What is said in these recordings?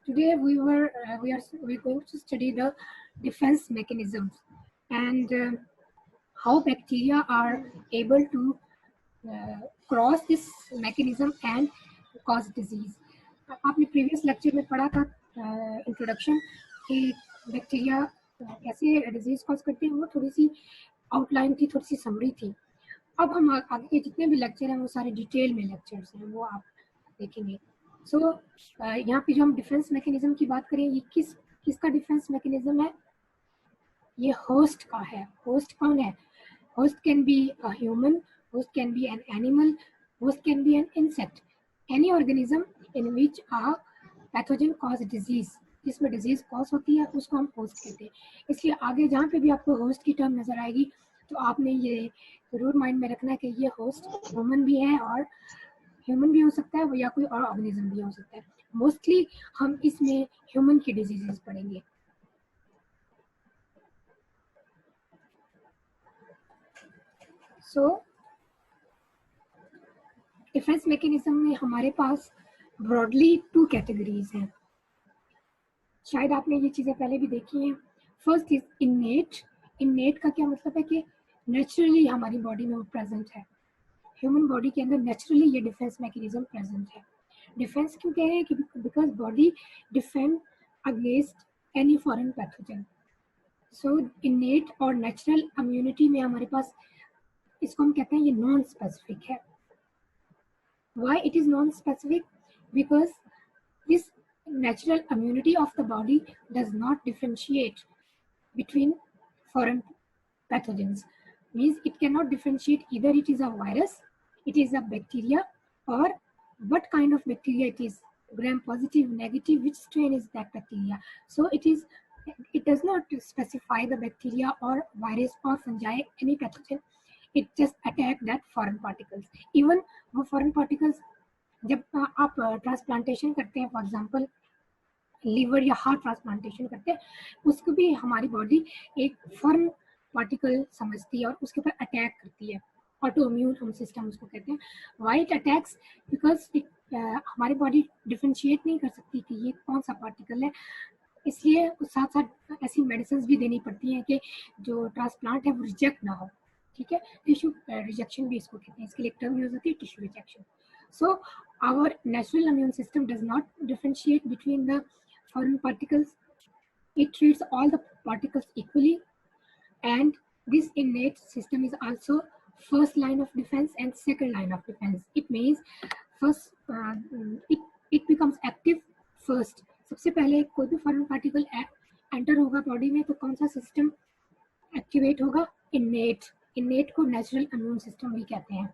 Today we're going to study the defense mechanisms and how bacteria are able to cross this mechanism and cause disease. आपने previous lecture में पढ़ा था introduction कि bacteria कैसे disease cause करते हैं, वो थोड़ी सी आउटलाइन थी, थोड़ी सी समरी थी. अब हम आगे के जितने भी लेक्चर हैं वो सारे डिटेल में लेक्चर्स हैं, वो आप देखेंगे. सो यहाँ पे जो हम डिफेंस मैकेनिज्म की बात करें, ये किसका डिफेंस मैकेनिज्म है? ये होस्ट का है. होस्ट कौन है? Host can be a human, host can be an animal, host can be an insect, any organism in which a pathogen cause disease, जिसमें डिजीज कॉज होती है उसको हम होस्ट कहते हैं. इसलिए आगे जहाँ पे भी आपको होस्ट की टर्म नजर आएगी तो आपने ये जरूर माइंड में रखना है कि ये होस्ट ह्यूमन भी है, और ह्यूमन भी हो सकता है या कोई और ऑर्गेनिज्म भी हो सकता है. मोस्टली हम इसमें ह्यूमन की डिजीजेस पढ़ेंगे. सो डिफेंस मैकेनिज्म में हमारे पास ब्रॉडली 2 कैटेगरीज हैं. शायद आपने ये चीज़ें पहले भी देखी हैं. First is इनेट. इनेट का क्या मतलब है कि नेचुरली हमारी बॉडी में वो प्रेजेंट है. ह्यूमन बॉडी के अंदर नेचुरली ये डिफेंस मैकेनिज्म प्रेजेंट है. डिफेंस क्यों कह रहे हैं? कि because body defend against any foreign pathogen. सो इनेट और नेचुरल इम्यूनिटी में हमारे पास, इसको हम कहते हैं ये नॉन स्पेसिफिक है. Why it is non-specific? Because this natural immunity of the body does not differentiate between foreign pathogens. Means it cannot differentiate either it is a virus, it is a bacteria, or what kind of bacteria it is, gram positive, negative, which strain is that bacteria. So it does not specify the bacteria or virus or fungi, any pathogen. It just attack that foreign particles. Even वो foreign particles जब आप transplantation करते हैं, for example liver या heart transplantation करते हैं, उसको भी हमारी बॉडी एक फॉरेन पार्टिकल समझती है और उसके ऊपर अटैक करती है. ऑटो इम्यून हम सिस्टम उसको कहते हैं. Why it attacks? बिकॉज हमारी बॉडी डिफ्रेंशिएट नहीं कर सकती कि ये कौन सा पार्टिकल है. इसलिए साथ साथ ऐसी मेडिसिन भी देनी पड़ती हैं कि जो ट्रांसप्लांट है वो रिजेक्ट ना हो. ठीक है, टिश्यू रिजेक्शन भी इसको कहते हैं. इसके लिए एक टर्म यूज होती है, tissue rejection. So our natural immune system does not differentiate between the foreign particles. It treats all the particles equally, and this innate system is also first line of defense and second line of defense. It means first it becomes active first. सबसे पहले कोई भी foreign particle enter होगा body में तो कौन सा system activate होगा? इनेट. इनेट को नेचुरल इम्यून सिस्टम भी कहते हैं.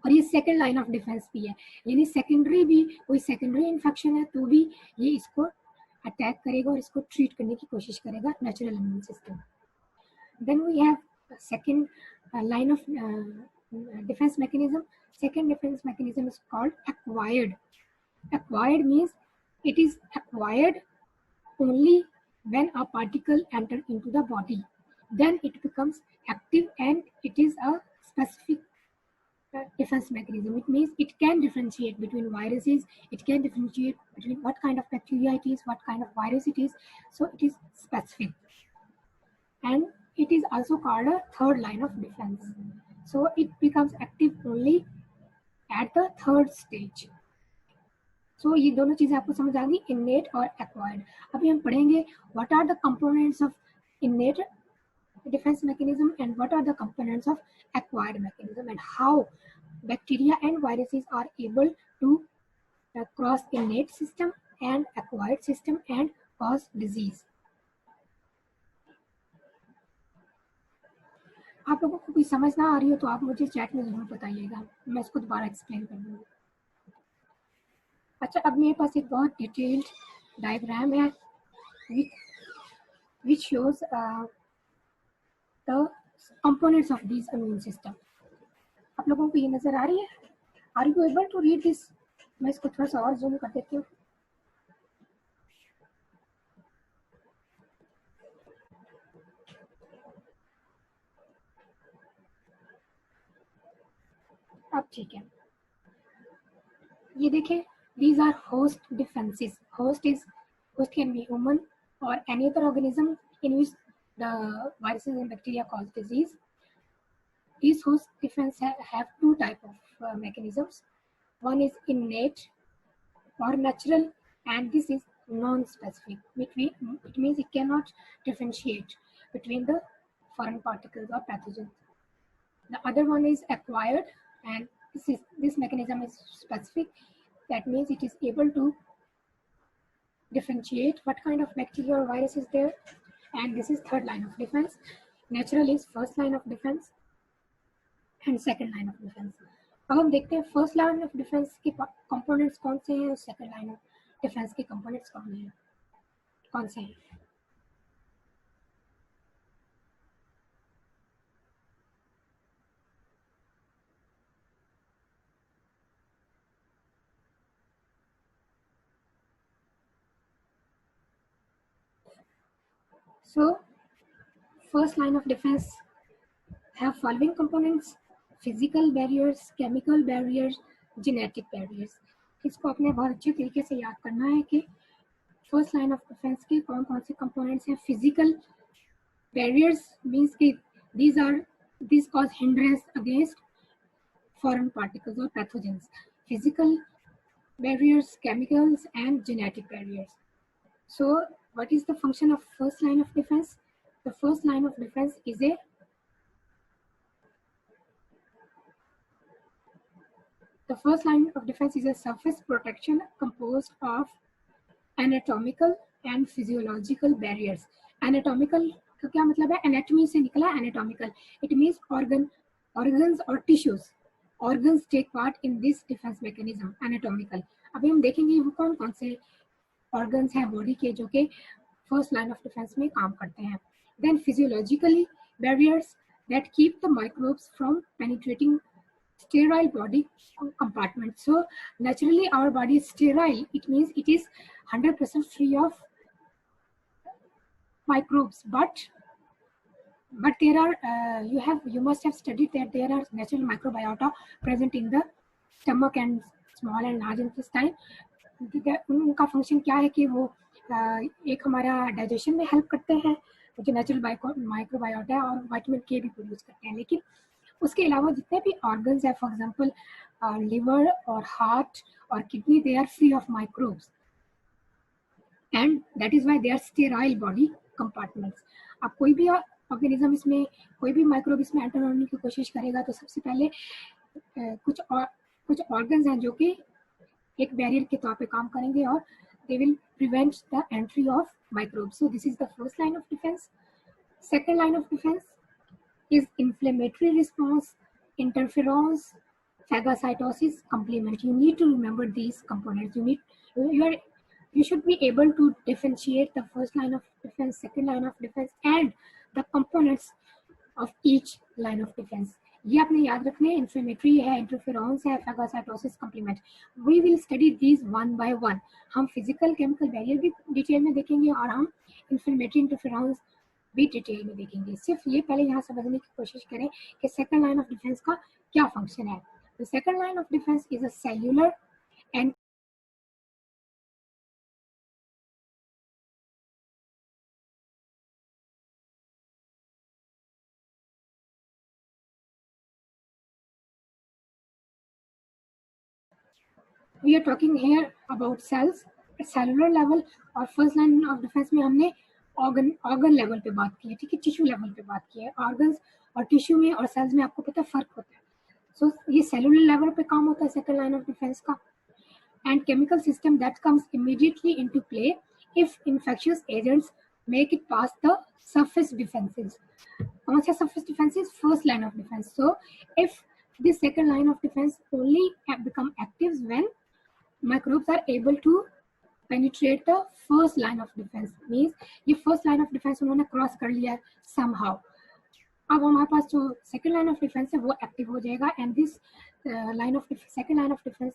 और ये सेकेंड लाइन ऑफ डिफेंस भी है. यानी सेकेंडरी भी, कोई सेकेंडरी इन्फेक्शन है तो भी ये इसको अटैक करेगा और इसको ट्रीट करने की कोशिश करेगा, natural immune system. Then we have second line of defense mechanism. Second defense mechanism is called acquired. Acquired means it is acquired only when a particle enter into the body. Then it becomes active and it is a specific defense mechanism. It means it can differentiate between viruses, it can differentiate between what kind of bacteria it is, what kind of virus it is. So it is specific, and it is also called a third line of defense. So it becomes active only at the third stage. So ये दोनों चीजें आपको समझ आ गई, इनेट और acquired. अभी हम पढ़ेंगे what are the components of innate defense mechanism and what are the components of acquired mechanism, and how bacteria and viruses are able to cross innate system and acquired system and cause disease. आप लोगों को कोई समझ ना आ रही हो तो आप मुझे चैट में जरूर बताइएगा, मैं इसको दोबारा एक्सप्लेन कर दूंगी. अच्छा, अब मेरे पास एक बहुत डिटेल्ड डायग्राम है which shows the components of these immune system. आप लोगों को ये नजर आ रही है? Are you able to read this? मैं इसको थोड़ा सा और जूम कर देती हूँ. अब ठीक है. ये देखें, these are host defenses. Host can be human or any other organism in which the viruses and bacteria cause disease. These host defense have two type of mechanisms. One is innate or natural, and this is non-specific. It means it cannot differentiate between the foreign particles or pathogens. The other one is acquired, and this mechanism is specific. That means it is able to differentiate what kind of bacteria or virus is there, and this is third line of defense. Natural is first line of defense and second line of defence. अब हम देखते हैं first line of defence के components कौन से हैं और second line of defence के कंपोनेंट्स कौन से हैं. So first line of defense have following components: physical barriers, chemical barriers, genetic barriers. इसको अपने बहुत अच्छे तरीके से याद करना है कि फर्स्ट लाइन ऑफ डिफेंस के कौन कौन से कंपोनेंट्स हैं. फिजिकल barriers means कि these cause hindrance against foreign particles or pathogens. Physical barriers, chemicals, and genetic barriers. So what is the function of first line of defense? The first line of defense is a surface protection composed of anatomical and physiological barriers. Anatomical का क्या मतलब है? Anatomy से निकला anatomical. It means organs or tissues. Organs take part in this defense mechanism. Anatomical. अभी हम देखेंगे वो कौन कौन से organs हैं बॉडी के जो कि first line of defense में काम करते हैं. Then physiologically barriers that keep the microbes from penetrating sterile body compartment. So naturally our body is sterile. It means it is 100% free of microbes, but there are you must have studied that there are natural microbiota present in the stomach and small and large intestine. उनका function क्या है कि वो एक हमारा digestion में help करते हैं, जो नेचुरल माइक्रोबायोटा है, और विटामिन के भी प्रोड्यूस करते हैं. लेकिन उसके अलावा जितने भी ऑर्गन्स है, फॉर एग्जांपल लिवर और हार्ट और kidney, they are free of microbes and that is why they are sterile body compartments. आप कोई भी ऑर्गेनिज्म इसमें, कोई भी माइक्रोब इसमें एंटर होने की कोशिश करेगा तो सबसे पहले कुछ ऑर्गन्स हैं जो कि एक बैरियर के तौर पे काम करेंगे और they will prevent the entry of microbes. So this is the first line of defense. Second line of defense is inflammatory response, interferons, phagocytosis, complement. You need to remember these components. You should be able to differentiate the first line of defense, second line of defense, and the components of each line of defense. ये आपने याद रखने. Inflammatory है, interferons है, phagocytosis, complement. We will study these one by one. हम physical chemical barrier भी detail में देखेंगे और हम इन्फ्लेमेटरी इंटरफेरॉन्स भी डिटेल में देखेंगे. सिर्फ ये पहले यहाँ समझने की कोशिश करें कि सेकंड लाइन ऑफ डिफेंस का क्या फंक्शन है. The second line of defence is a cellular and we are talking here about cells at cellular level. और फर्स्ट लाइन ऑफ डिफेंस में हमने ऑर्गन लेवल पे बात की है, ठीक है, टिश्यू लेवल पे बात की है. ऑर्गन्स और टिश्यू में और सेल्स में आपको पता है फर्क होता है. सो ये सेलुलर लेवल पे काम होता है सेकंड लाइन ऑफ डिफेंस का. And chemical system that comes immediately into play if infectious agents make it pass the surface defenses. कौन से surface defenses? First line of defense. So if this second line of defense only become active when microbes are able to penetrate the first line of defense. Means ये first line of defense उन्होंने cross कर लिया somehow. अब हमारे पास जो second line of defense है वो active हो जाएगा and this second line of defense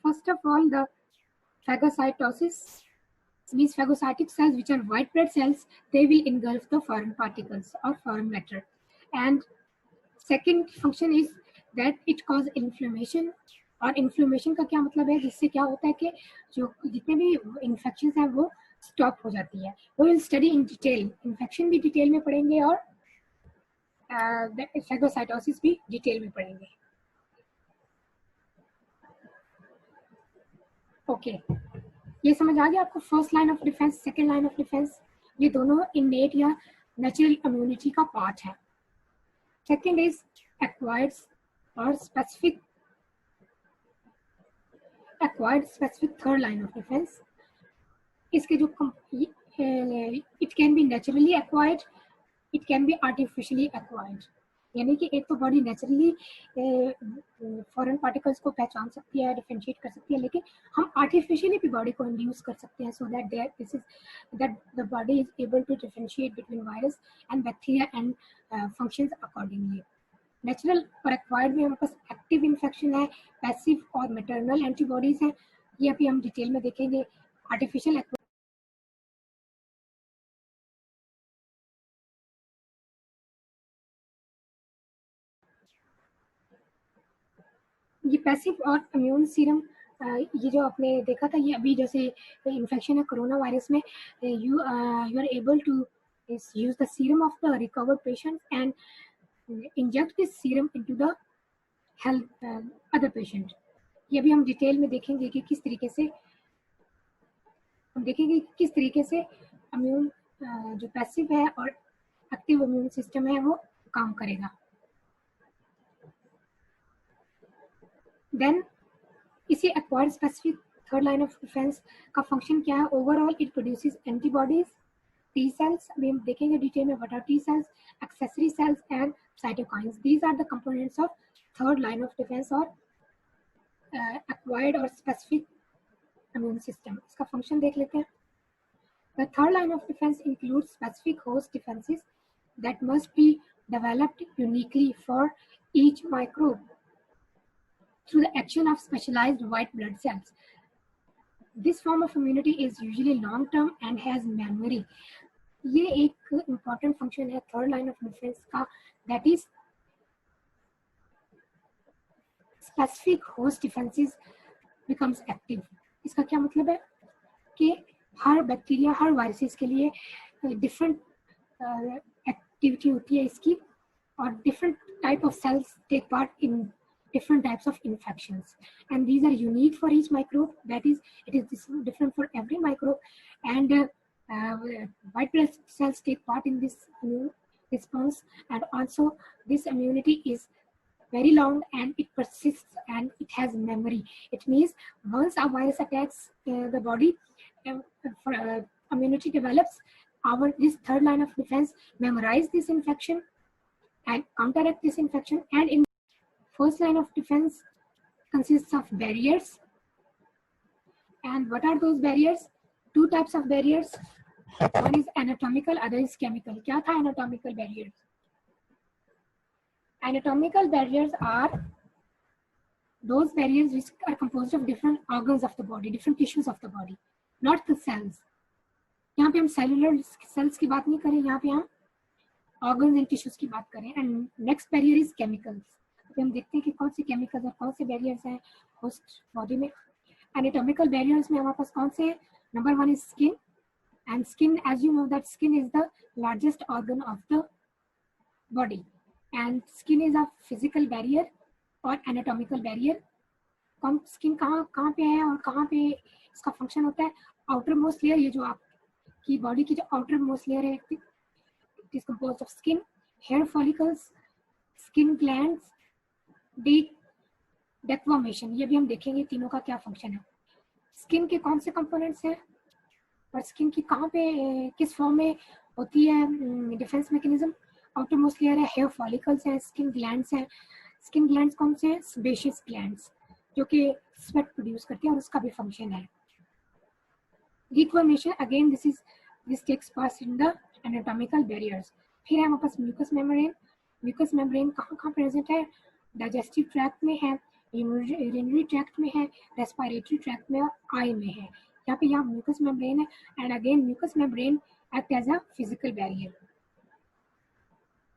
first of all the phagocytosis means phagocytic cells, which are white blood cells, they will engulf the foreign particles or foreign matter. And second function is that it cause inflammation. और inflammation का क्या मतलब है, जिससे क्या होता है कि जो जितने भी इन्फेक्शन हैं वो स्टॉप हो जाती है. We will study in detail, infection भी डिटेल में पढ़ेंगे और फैगोसाइटोसिस भी डिटेल में पढ़ेंगे. ओके, ये समझ आ गया आपको. First line of defence, second line of defence, ये दोनों इनेट या नेचुरल इम्यूनिटी का पार्ट है. सेकेंड इज एक्वायर्ड और specific third line of defence. इसके जो it can be naturally acquired, it can be artificially acquired. यानी कि एक तो बॉडी नेचुरली फॉरेन पार्टिकल्स को पहचान सकती है, डिफरेंशिएट कर सकती है, लेकिन हम आर्टिफिशियली भी बॉडी को इंड्यूस कर सकते हैं, so that the body is able to differentiate between virus and bacteria and functions accordingly. Natural और एक्वायर्ड में हमारे पास एक्टिव इन्फेक्शन है, पैसिव और मैटरनल एंटीबॉडीज हैं. ये अभी हम डिटेल में देखेंगे. आर्टिफिशियल ये पैसिव और इम्यून सीरम, ये जो आपने देखा था, ये अभी जैसे इन्फेक्शन है कोरोना वायरस में, you are able to use the serum of the recovered patient and inject this serum into the health other patient. ये भी हम डिटेल में देखेंगे कि किस तरीके से इम्यून जो पैसिव है और एक्टिव इम्यून सिस्टम है वो काम करेगा. देन इसी acquired specific third line of defense का फंक्शन क्या है? Overall it produces antibodies, T cells, अभी हम देखेंगे डिटेल में what are T cells, accessory cells and cytokines. These are the components of third line of defense और acquired और specific immune system. इसका फंक्शन देख लेते हैं. The third line of defense includes specific host defenses that must be developed uniquely for each microbe through the action of specialized white blood cells. This form of immunity is usually long-term and has memory. ये एक important function है third line of defense का, that is specific host defenses becomes active. इसका क्या मतलब है कि हर bacteria, हर viruses के लिए डिफरेंट एक्टिविटी होती है इसकी, और different type of cells take part in different types of infections, and these are unique for each microbe. That is, it is different for every microbe, and white blood cells take part in this immune response, and also this immunity is very long and it persists and it has memory. It means once a virus attacks the body, immunity develops. This third line of defense memorize this infection and counteract this infection. And in first line of defense consists of barriers. And what are those barriers? Two types of barriers. One is anatomical, other is chemical. क्या था anatomical barriers? Anatomical barriers are those barriers which are composed of different organs of the body, different tissues of the body, not the cells. यहाँ पे हम cellular cells की बात नहीं करें, यहाँ पे हम organs and tissues की बात करें. And next barrier is chemicals. तो हम देखते हैं कि कौन से केमिकल्स और कौन से बैरियर्स हैं होस्ट बॉडी में. एनाटॉमिकल बैरियर्स में हमारे पास कौन से? Number one is skin. And skin, as you know that skin is the largest organ of the body, and skin is a physical barrier और एनाटॉमिकल बैरियर. स्किन कहाँ पे है और कहाँ पे इसका फंक्शन होता है? आउटर मोस्ट लेयर, ये जो आपकी बॉडी की जो आउटर मोस्ट लेयर है, it is composed of skin, hair follicles, skin glands, desquamation. ये भी हम देखेंगे तीनों का क्या फंक्शन है. स्किन के कौन से कंपोनेंट्स हैं और स्किन की कहाँ पे किस फॉर्म में होती है defence mechanism? Outer most layer है, हेयर फॉलिकल्स हैं, स्किन ग्लैंड्स हैं. स्किन ग्लैंड्स कौन से हैं? सेबेशियस ग्लैंड्स, जो कि स्वेट प्रोड्यूस करती है और उसका भी फंक्शन है. Desquamation, again this takes part in the anatomical barriers. फिर है हमारे पास म्यूकस मेम्ब्रेन. म्यूकस मेम्ब्रेन कहाँ प्रेजेंट है? डाइजेस्टिव ट्रैक्ट में है, यूरिनरी ट्रैक्ट में है, रेस्पिरेटरी ट्रैक्ट में और आई में है. यहाँ पे यहाँ म्यूकस मेम्ब्रेन है and again mucus membrane act as a physical barrier.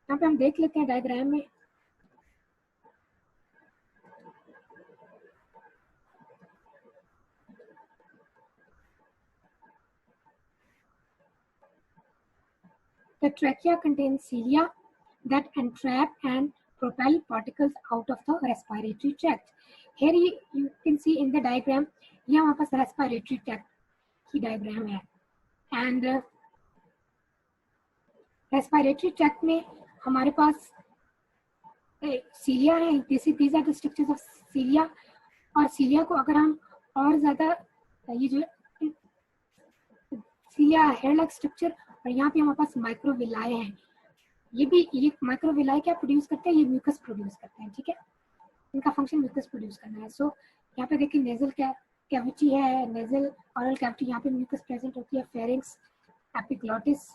यहाँ पे हम देख लेते हैं डायग्राम में। The trachea contains cilia that entrap and propel particles out of the respiratory tract. Here you can see in the diagram, यहाँ हमारे पास respiratory tract की diagram है and respiratory tract में हमारे पास cilia है। These are the structures of cilia, और cilia को अगर हम और ज़्यादा ये जो cilia hair like structure, और यहाँ पे हमारे पास माइक्रोविलाई हैं। ये माइक्रोविलाई क्या प्रोड्यूस करते हैं, ये म्यूकस प्रोड्यूस करते हैं, ठीक है, इनका फंक्शन म्यूकस प्रोड्यूस करना है। सो यहाँ पे देखिए नेजल कैविटी है, नेजल ऑरल कैविटी, यहाँ पे म्यूकस प्रेजेंट होती है, pharynx, epiglottis,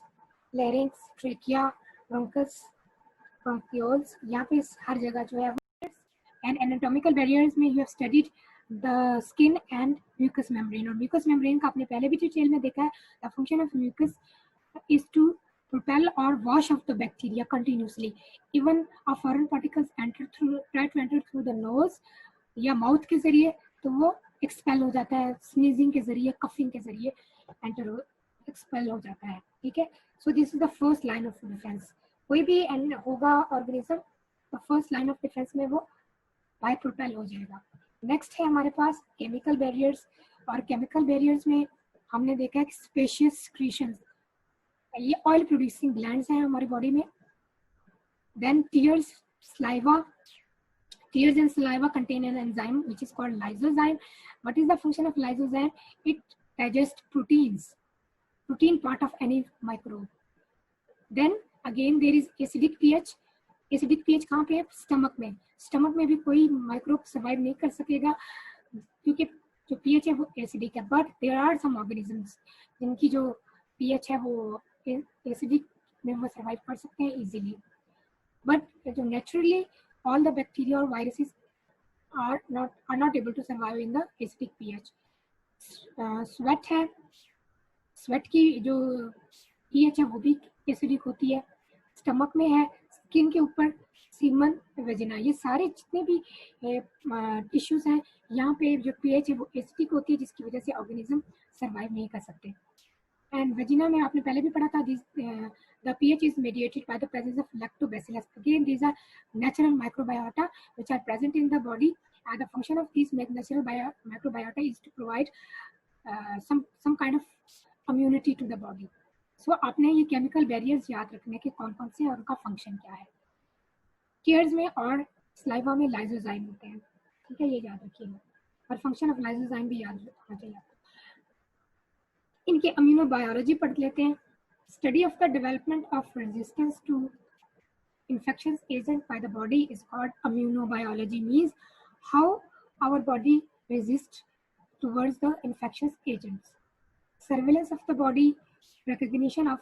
larynx, trachea, bronchus, bronchioles, यहाँ पे हर जगह जो है। एंड एनाटॉमिकल बैरियर्स में you have studied the skin and mucus membrane, और म्यूकस मेम्ब्रेन का आपने पहले भी डिटेल में देखा है। The function of mucus is to propel or wash off the bacteria continuously. Even a foreign particles try to enter through the nose या mouth के जरिए, तो वो expel हो जाता है, sneezing के जरिए, coughing के जरिए expel हो जाता है, ठीक है। So this is the first line of defense. कोई भी होगा organism, तो first line of defense में वो by propel हो जाएगा। Next है हमारे पास chemical barriers, और chemical barriers में हमने देखा है spacious secretions, ये ऑयल प्रोड्यूसिंग ग्लैंड्स हैं हमारी बॉडी में। Then tears, saliva, tears and saliva contain an enzyme which is called lysozyme. What is the function of lysozyme? It digests proteins, protein part of any microbe. Then again there is acidic pH. Acidic pH कहाँ पे है, stomach में। Stomach में भी कोई microbe survive नहीं कर सकेगा क्योंकि जो पीएच है वो एसिडिक है, but there are some organisms जिनकी जो पीएच है वो एसिडिक में वो सर्वाइव कर सकते हैं इजीली, बट जो नेचुरली ऑल द बैक्टीरिया और viruses are not able to survive in the acidic pH. Sweat है, स्वेट की जो pH है वो भी एसिडिक होती है। स्टमक में है, स्किन के ऊपर सीमन, वेजिना, ये सारे जितने भी टिश्यूज हैं यहाँ पे जो pH है वो एसिडिक होती है, जिसकी वजह से ऑर्गेनिज्म सर्वाइव नहीं कर सकते। एंड वेजिना में आपने पहले भी पढ़ा था, the pH is mediated by the presence of lactobacillus. Again, these are natural microbiota which are present in the body, and the function of these natural microbiota is to provide some kind of immunity to the body. So आपने ये chemical barriers याद रखने के कौन कौन से और उनका फंक्शन क्या है। टीयर्स में और सलाइवा में लाइसोजाइम होते हैं, ठीक है, ये याद रखिएगा, और फंक्शन ऑफ लाइसोजाइम भी याद रखना चाहिए। इनके इम्यूनोबायोलॉजी पढ़ लेते हैं। Study of the development of resistance to infectious agent by the body is called immunobiology. Means how our body resists towards the infectious agents. Surveillance of the body, recognition of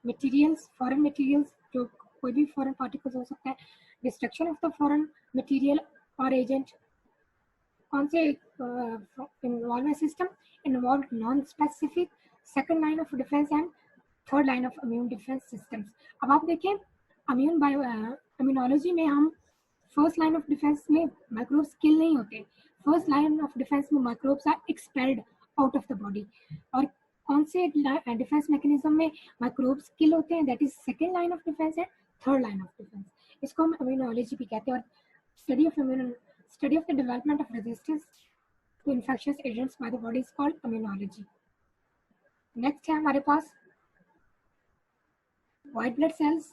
materials, foreign materials, जो कोई भी foreign particles हो सकता है, destruction of the foreign material or agent. कौन से involve system involved non-specific, second line of defense and third line of immune defense systems. अब आप देखें इम्यूनोलॉजी में हम फर्स्ट लाइन ऑफ डिफेंस में माइक्रोब्स किल नहीं होते, फर्स्ट लाइन ऑफ डिफेंस में microbes are expelled out of the body, और कौन से डिफेंस मैकेनिज्म में माइक्रोब्स किल होते हैं, that is second line of defense and third line of defense. इसको हम इम्यूनोलॉजी भी कहते हैं, और study of the development of resistance to infectious agents by the body is called immunology. Next है हमारे पास white blood cells.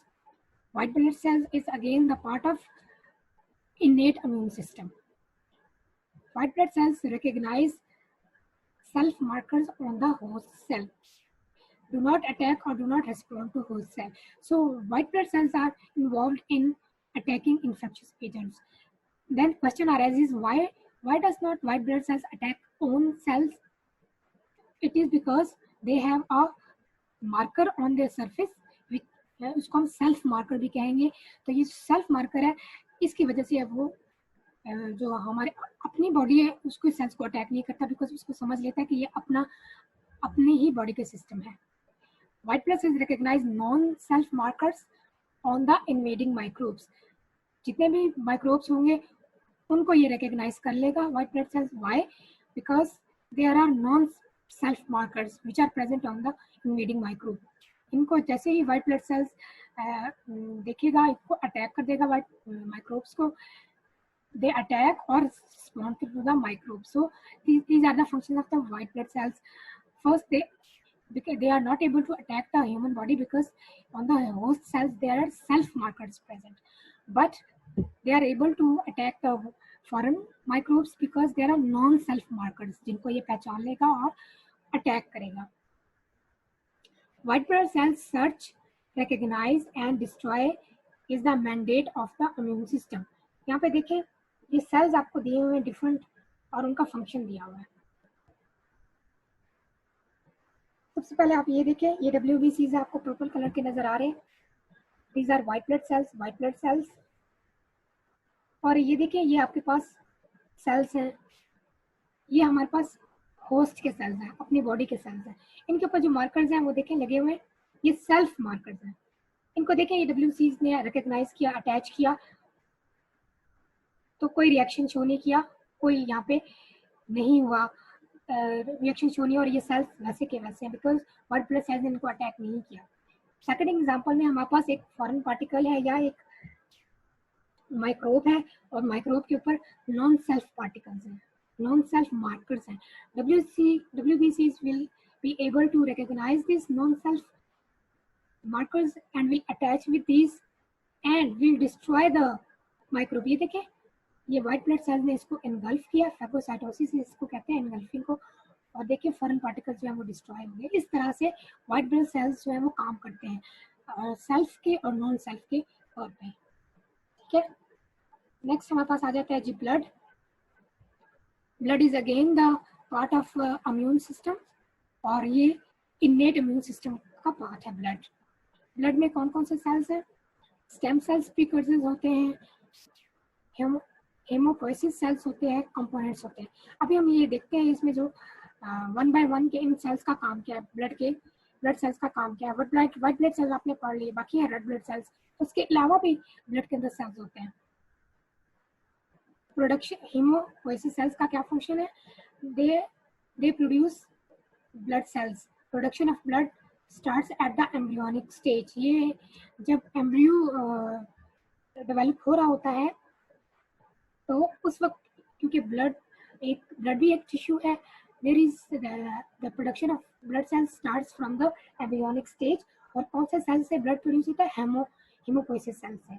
White blood cells is again the part of innate immune system. White blood cells recognize self markers on the host cell, do not attack or do not respond to host cell. So white blood cells are involved in attacking infectious agents. Then question arises, why does not white blood cells attack own cells? It is because they have a marker on their surface, उसको हम self marker भी कहेंगे। तो ये self marker है, इसकी वजह से अब वो जो हमारे अपनी बॉडी है उसको सेल्स को अटैक नहीं करता, बिकॉज उसको समझ लेता है कि ये अपनी ही बॉडी का सिस्टम है। White blood cells recognize non self markers on the invading microbes. जितने भी माइक्रोब्स होंगे उनको ये रिकॉग्नाइज कर लेगा white blood cells. Why? Because there are non self markers which are present on the invading microbe. इनको जैसे ही व्हाइट ब्लड सेल्स देखेगा, इसको अटैक कर देगा व्हाइट माइक्रोब्स को, they attack or respond to the microbes. So these are the functions of the white blood cells. First, because they are not able to attack the human body because on the host cells there are self markers present, but they are able to attack the foreign microbes because there are non self markers जिनको ये पहचान लेगा और attack करेगा। White blood cells search, recognize and destroy is the mandate of the immune system. यहाँ पे देखें ये सेल्स आपको दिए हुए हैं डिफरेंट और उनका फंक्शन दिया हुआ है। सबसे पहले आप ये देखें, ये WBCs आपको पर्पल कलर के नजर आ रहे हैं। These are white blood cells. और ये देखें, ये आपके पास सेल्स हैं, ये हमारे पास होस्ट के सेल्स हैं, अपनी बॉडी के सेल्स हैं। इनके ऊपर जो मार्कर्स हैं वो देखें लगे हुए हैं, ये सेल्फ मार्कर्स हैं। इनको देखें, ये WBCs ने रिकॉग्नाइज किया, अटैच किया, तो कोई रिएक्शन शो नहीं किया, कोई यहाँ पे नहीं हुआ रिएक्शन शो नहीं, और ये सेल्स वैसे के वैसे हैं बिकॉज व्हाइट ब्लड सेल्स ने इनको अटैक नहीं किया। सेकंड एग्जांपल में हमारे पास एक फॉरेन पार्टिकल है या एक माइक्रोब है, और माइक्रोब के ऊपर नॉन सेल्फ पार्टिकल्स हैं, नॉन सेल्फ मार्कर्स हैं। WBCs will be able to recognize these non self markers and will attach with these and will destroy the microbe। ये देखें, ये व्हाइट ब्लड सेल्स ने इसको एनगल्फ किया, फैगोसाइटोसिस इसको कहते हैं, एनगल्फिंग को, और देखिए फॉरेन पार्टिकल्स जो है वो डिस्ट्रॉय हो गए। इस तरह से व्हाइट ब्लड सेल्स जो है वो काम करते हैं सेल्फ के और नॉन सेल्फ के तौर पे। ठीक है, नेक्स्ट हमारे पास आ जाता है जी blood. Blood is again the part of immune system, और ये इन्नेट इम्यून सिस्टम का पार्ट है ब्लड। ब्लड में कौन कौन से सेल्स हैं? स्टेम सेल्स प्रीकर्सर्स होते हैं, हेमोपोइसिस सेल्स होते हैं, कंपोनेंट्स होते हैं। अभी हम ये देखते हैं इसमें जो 1 by 1 के इन सेल्स का काम क्या है, ब्लड सेल्स का काम क्या है। व्हाइट ब्लड सेल्स आपने पढ़ लिए, बाकी है रेड ब्लड सेल्स, उसके अलावा भी ब्लड के अंदर सेल्स होते हैं। प्रोडक्शन, हेमोपोइसिस सेल्स का क्या फंक्शन है? They produce blood cells. Production of blood starts at the embryonic stage. ये जब एम्ब्रियो डेवलप हो रहा होता है तो उस वक्त, क्योंकि ब्लड भी एक टिश्यू है, there is the production of blood cells starts from the embryonic stage. और कौन से सेल से ब्लड प्रोड्यूस होता है? हेमोपोइसिस सेल से।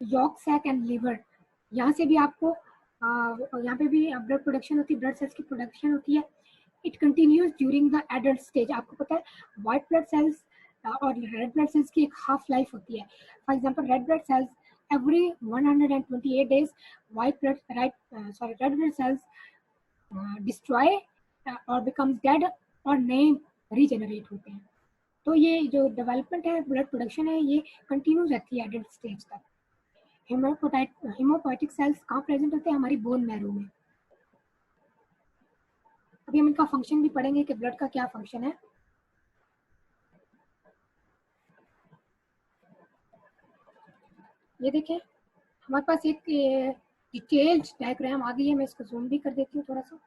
यॉर्क सैक एंड लिवर, यहाँ से भी आपको यहाँ पे भी ब्लड प्रोडक्शन होती है, ब्लड सेल्स की प्रोडक्शन होती है। It continues during the adult stage. आपको पता है व्हाइट ब्लड सेल्स और रेड ब्लड सेल्स की एक हाफ लाइफ होती है। For example red blood cells every 128 days red blood cells destroy or becomes dead और नए रीजेनरेट होते हैं। तो ये जो डेवलपमेंट है, ब्लड प्रोडक्शन है, ये कंटिन्यू रहती है एडल्ट स्टेज तक। हेमोपोइटिक सेल्स कहाँ प्रेजेंट होते हैं? हमारी बोन मैरो में। अभी हम इनका फंक्शन भी पढ़ेंगे कि ब्लड का क्या फंक्शन है। ये देखें, हमारे पास एक डिटेल्ड डायग्राम आ गई है, मैं इसको जूम भी कर देती हूँ थोड़ा सा।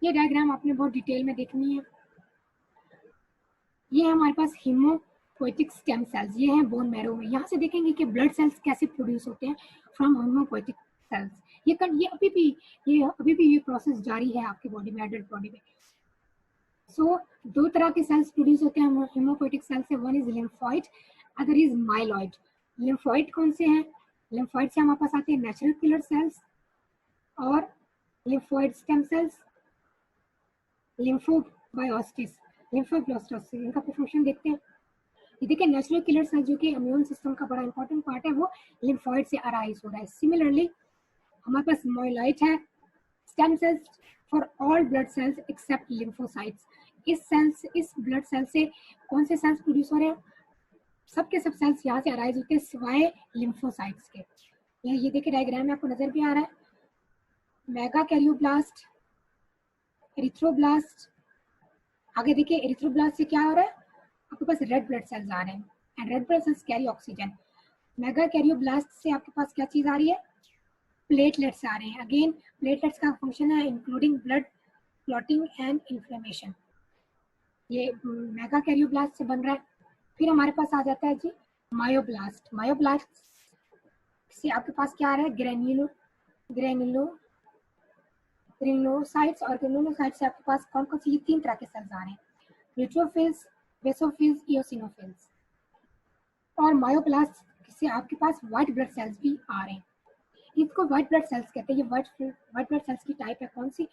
ये डायग्राम आपने बहुत डिटेल में देखनी है। ये है हमारे पास हेमोपोइटिक स्टेम सेल्स, ये हैं बोन मैरो में। यहाँ से देखेंगे कि ब्लड सेल्स कैसे प्रोड्यूस होते हैं फ्रॉम हेमोपोइटिक सेल्स। ये अभी भी ये प्रोसेस जारी है आपकी बॉडी में, एडल्ट बॉडी में। सो दो तरह के सेल्स प्रोड्यूस होते हैं हेमोपोइटिक सेल से, one is lymphoid, other is myeloid. Lymphoid कौन से हैं? लिम्फोइड से हमारे पास आते हैं नेचुरल किलर सेल्स और लिम्फोइड स्टेम सेल्स, लिम्फोबायोसिस, लिम्फोब्लास्टोसिस। इनका फंक्शन देखते हैं। ये देखिए, नेचुरल किलर सेल्स जो कि इम्यून सिस्टम का बड़ा इंपॉर्टेंट पार्ट है, वो लिम्फोइड से अराइज हो रहा है। सिमिलरली हमारे पास माइलॉइड है, stem cells for all blood cells except lymphocytes. इस ब्लड सेल से कौन से सेल्स प्रोड्यूस हो रहे हैं? सबके सब सेल्स यहाँ से अराइज होते हैं सिवाय लिम्फोसाइट्स के। ये देखिए डायग्राम में आपको नजर भी आ रहा है, मेगा कैरियोब्लास्ट, एरिथ्रोब्लास्ट। आगे देखिए एरिथ्रोब्लास्ट से क्या हो रहा है, आपके पास रेड ब्लड सेल्स आ रहे हैं and red blood cells carry oxygen. Mega karyoblast से आपके पास क्या चीज आ रही है, प्लेटलेट्स आ रहे हैं। अगेन प्लेटलेट्स का फंक्शन है including blood clotting and inflammation. ये मेगा कैरियोब्लास्ट से बन रहा है। फिर हमारे पास आ जाता है जी मायोब्लास्ट। मायोब्लास्ट से आपके पास क्या आ रहा है, ग्रेनुलोसाइट्स। और ग्रेनुलोसाइट्स से आपके पास कौन कौन सी 3 तरह के सेल्स आ रहे हैं, न्यूट्रोफिल्स, बेसोफिल्स, इओसिनोफिल्स। और मायोब्लास्ट से आपके पास व्हाइट ब्लड सेल्स भी आ रहे हैं। इसको व्हाइट ब्लड सेल्स कहते हैं। ये व्हाइट ब्लड सेल्स की टाइप है कौन सी,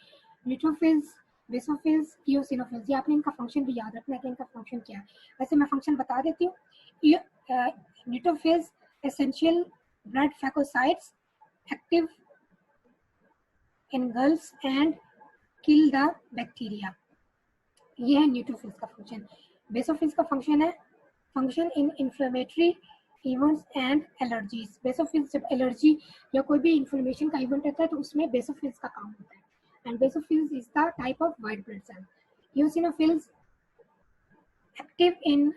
न्यूट्रोफिल्स, बेसोफिल्स, इओसिनोफिल्स। ये आपने इनका फंक्शन भी याद रखना है कि इनका फंक्शन क्या है। वैसे मैं फंक्शन बता देती हूँ। Neutrophils essential blood phagocytes active engulfs and kill the bacteria। ये है न्यूट्रोफिल्स का फंक्शन। बेसोफिल्स का फंक्शन है function in inflammatory events and allergies. Basophils जब एलर्जी या कोई भी इन्फ्लेमेशन का इवेंट रहता है तो उसमें बेसोफिल्स का काम होता है। And basophils is the type of white blood cell. Eosinophils active in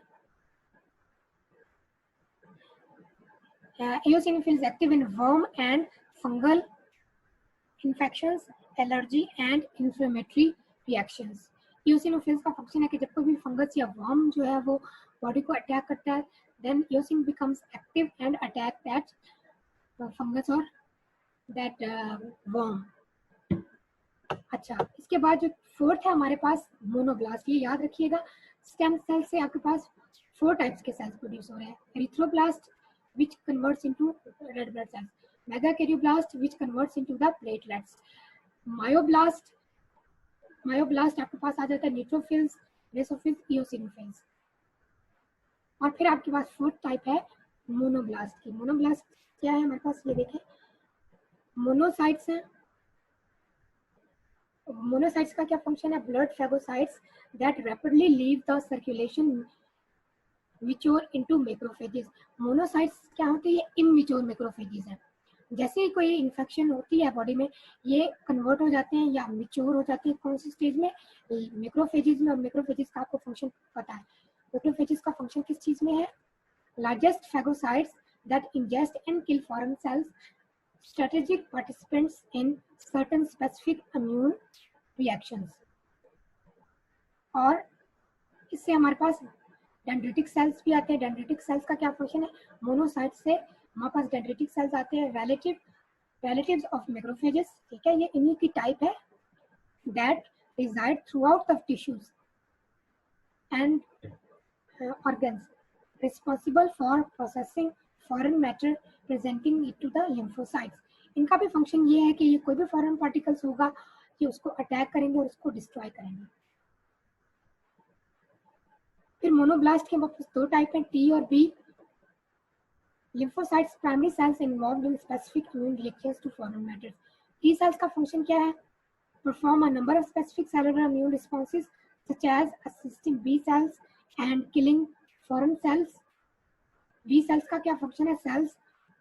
eosinophils active in worm and fungal infections, allergy and inflammatory reactions। eosinophils का फंक्शन है कि जब कोई भी फंगस या वर्म जो है वो बॉडी को अटैक करता है, then eosin becomes active and attack that fungus or that worm। अच्छा, इसके बाद जो फोर्थ है हमारे पास मोनोब्लास्ट। ये याद रखिएगा, स्टेम सेल से आपके पास 4 टाइप्स के सेल्स प्रोड्यूस हो रहे हैं। Erythroblast which converts into red blood cells, megakaryoblast which converts into the platelets, myoblaст आपके पास आ जाता है न्यूट्रोफिल्स, बेसोफिल्स, इओसिनोफिल्स। और फिर आपके पास फोर्थ टाइप है मोनोब्लास्ट की। मोनोब्लास्ट क्या है हमारे पास, ये देखें, मोनोसाइट्स हैं। मोनोसाइट्स का क्या फंक्शन है, blood phagocytes that rapidly leave the circulation mature into macrophages. Monocytes क्या होते हैं, ये इमैच्योर मैक्रोफेजेस हैं। जैसे ही कोई इन्फेक्शन होती है बॉडी में, ये कन्वर्ट हो जाते हैं या मैच्योर हो जाते हैं कौन सी स्टेज में, मैक्रोफेजेस में। और मैक्रोफेजेस का आपको फंक्शन पता है, मैक्रोफेजेस का फंक्शन किस चीज में है, largest phagocytes that ingest and kill foreign cells, strategic participants in certain specific immune reactions. और इससे हमारे पास डेंड्रिटिक सेल्स भी आते हैं। डेंड्रिटिक सेल्स का क्या फंक्शन है, मोनोसाइट से हमारे पास डेंड्रिटिक सेल्स आते हैं, रिलेटिव्स ऑफ मैक्रोफेजेस। ठीक है, ये इन्हीं की टाइप है that reside throughout the tissues and organs responsible for processing foreign matter presenting it to the lymphocytes. इनका भी फंक्शन ये है कि ये कोई भी फॉरेन पार्टिकल्स होगा कि उसको अटैक करेंगे और उसको डिस्ट्रॉय करेंगे। फिर मोनोब्लास्ट के वापस 2 टाइप हैं, टी और B. Lymphocytes primary cells involved in specific immune reactions to foreign matters. T cells का फंक्शन क्या है, perform a number of specific cellular immune responses such as assisting B cells and killing foreign cells. B cells का क्या function है, cells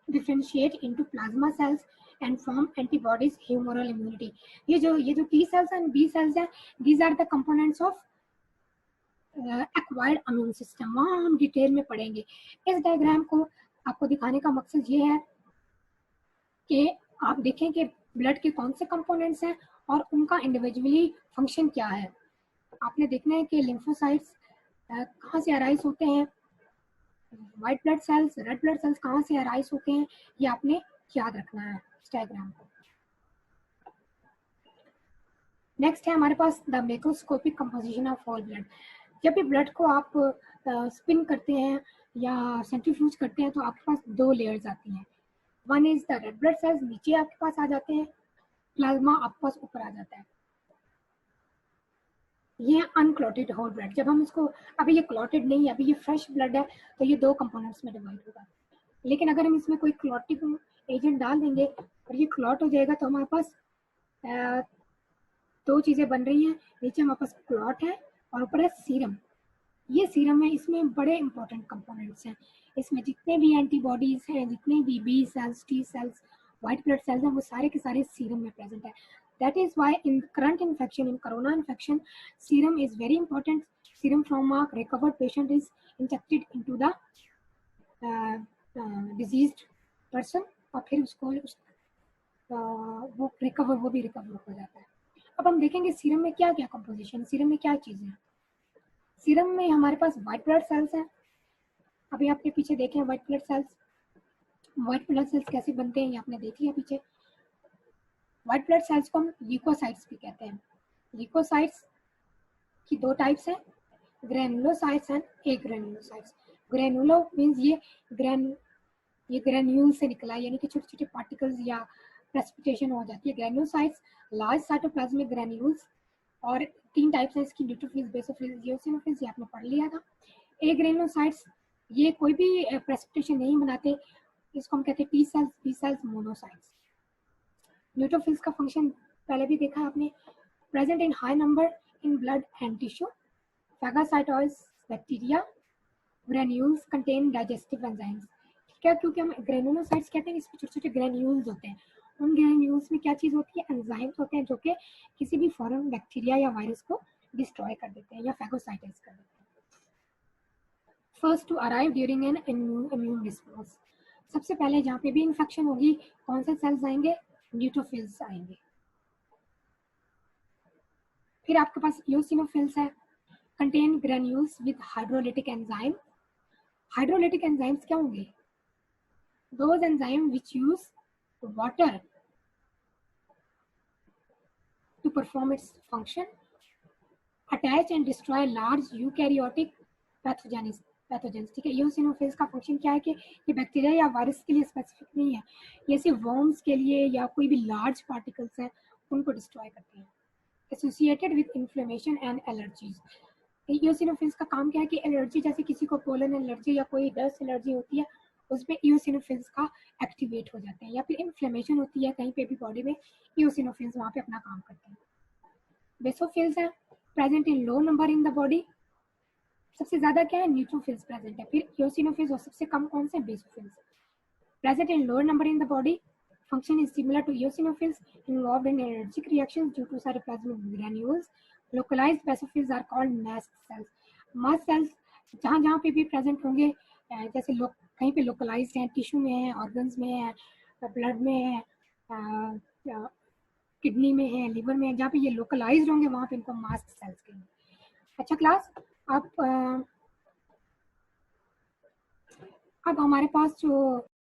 differentiate into plasma cells and form antibodies humoral immunity. ये जो T cells and B cells हैं, these are the components of acquired immune system. वहाँ हम detail में पढ़ेंगे। इस डायग्राम को आपको दिखाने का मकसद ये है कि आप देखें कि ब्लड के कौन से कंपोनेंट्स हैं और उनका इंडिविजुअली फंक्शन क्या है। आपने देखना है कि लिम्फोसाइट्स कहाँ से अराइज होते हैं, white blood sales, red blood cells कहाँ से अराइज होते हैं, ये आपने याद रखना है इस डायग्राम को। नेक्स्ट है हमारे पास the macroscopic composition of whole blood. जब भी ब्लड को आप स्पिन करते हैं या सेंट्रीफ्यूज करते हैं तो आपके पास 2 लेयर्स आती हैं। One is the red blood cells, नीचे आपके पास आ जाते हैं, प्लाज्मा आपके पास ऊपर आ जाता है। ये अनक्लॉटेड होल ब्लड। जब हम इसको, अभी ये क्लॉटेड नहीं है, अभी ये फ्रेश ब्लड है, तो ये 2 कंपोनेंट्स में डिवाइड होगा। लेकिन अगर हम इसमें कोई क्लॉटिंग एजेंट डाल देंगे और ये क्लॉट हो जाएगा तो हमारे पास दो चीज़ें बन रही हैं, नीचे हमारे पास क्लॉट है और ऊपर है सीरम। ये सीरम है, इसमें बड़े इंपॉर्टेंट कंपोनेंट्स हैं। इसमें जितने भी एंटीबॉडीज हैं, जितने भी B cells, T cells, white blood cells हैं, वो सारे के सारे सीरम में प्रेजेंट है। That is why in current infection, in corona infection, serum is very important. Serum from a recovered patient is injected into the diseased person और फिर उसको वो भी रिकवर हो जाता है। अब हम देखेंगे सीरम में क्या क्या कंपोजिशन, सीरम में क्या चीज़ें हैं। सीरम में हमारे पास व्हाइट ब्लड सेल्स हैं। अभी आपने पीछे देखे हैं white blood sales. White blood sales कैसे बनते हैं ये आपने देख लिया पीछे। व्हाइट ब्लड सेल्स को हम ल्यूकोसाइट्स भी कहते हैं। ल्यूकोसाइट्स की दो टाइप्स हैं, ग्रेनुलोसाइट्स एंड एग्रेनुलोसाइट्स। ग्रेनुलो मीन्स ये ग्रेन्यूल से निकला, यानी कि छोटे छोटे पार्टिकल्स या प्रेसिपिटेशन हो जाती है। ग्रेनुलोसाइट्स लार्ज साइटोप्लाज्मिक ग्रेन्यूल्स, और तीन टाइप्स हैं इसकी, न्यूट्रोफिल्स, बेसोफिल्स, इओसिनोफिल्स, ये आपने पढ़ लिया था। एग्रेनुलोसाइट्स ये कोई भी प्रेसिपिटेशन नहीं बनाते, इसको हम कहते हैं T cells, B cells, monocytes. Neutrophils का फंक्शन पहले भी देखा आपने, present in high number in blood and tissue, phagocytosis bacteria, granules contain digestive enzymes. क्या, क्योंकि हम ग्रेनुलोसाइट्स कहते हैं, इसमें छोटे छोटे ग्रेन्यूल्स होते हैं। उन ग्रेन्यूल्स में क्या चीज़ होती है, एंजाइम्स होते हैं जो कि किसी भी फॉरेन बैक्टीरिया या वायरस को डिस्ट्रॉय कर देते हैं या फैगोसाइटाइज कर देते हैं। First to arrive during an immune response, सबसे पहले जहाँ पे भी इन्फेक्शन होगी कौन से सेल्स आएंगे, न्यूट्रोफिल्स आएंगे। फिर आपके पास इओसिनोफिल्स है, contain granules with hydrolytic enzyme. Hydrolytic enzymes क्या होंगे, those enzymes which use water to perform its function, attach and destroy large eukaryotic pathogens। ठीक है, इओसिनोफिल्स का फंक्शन क्या है कि ये बैक्टीरिया या वायरस के लिए स्पेसिफिक नहीं है, ये सिर्फ वर्म्स के लिए या कोई भी लार्ज पार्टिकल्स हैं उनको डिस्ट्रॉय करते हैं। Associated with inflammation and allergies, eosinophils का काम क्या है कि एलर्जी, जैसे किसी को पोलन एलर्जी या कोई डस्ट एलर्जी होती है, उसमें इओसिनोफिल्स का एक्टिवेट हो जाते हैं, या फिर इन्फ्लेमेशन होती है कहीं पे भी बॉडी में, इओसिनोफिल्स वहाँ पे अपना काम करते हैं। बेसोफिल्स हैं, present in low number in the body, सबसे ज्यादा क्या है, न्यूट्रोफिल्स प्रेजेंट है, फिर इओसिनोफिल्स, और सबसे कम कौन से, basophils. Present in lower number in the body, function is similar to eosinophils, involved in allergic reactions due to cytoplasmic granules. Localized basophils are called mast cells. Mast cells जहाँ जहाँ पे भी प्रेजेंट होंगे, जैसे कहीं पे लोकलाइज्ड हैं, tissue में है, ऑर्गन्स में है, ब्लड में है, किडनी में है, लिवर में है, जहाँ पे ये लोकलाइज्ड होंगे वहाँ पे इनको मास्ट सेल्स कहेंगे। अच्छा क्लास, अब हमारे पास जो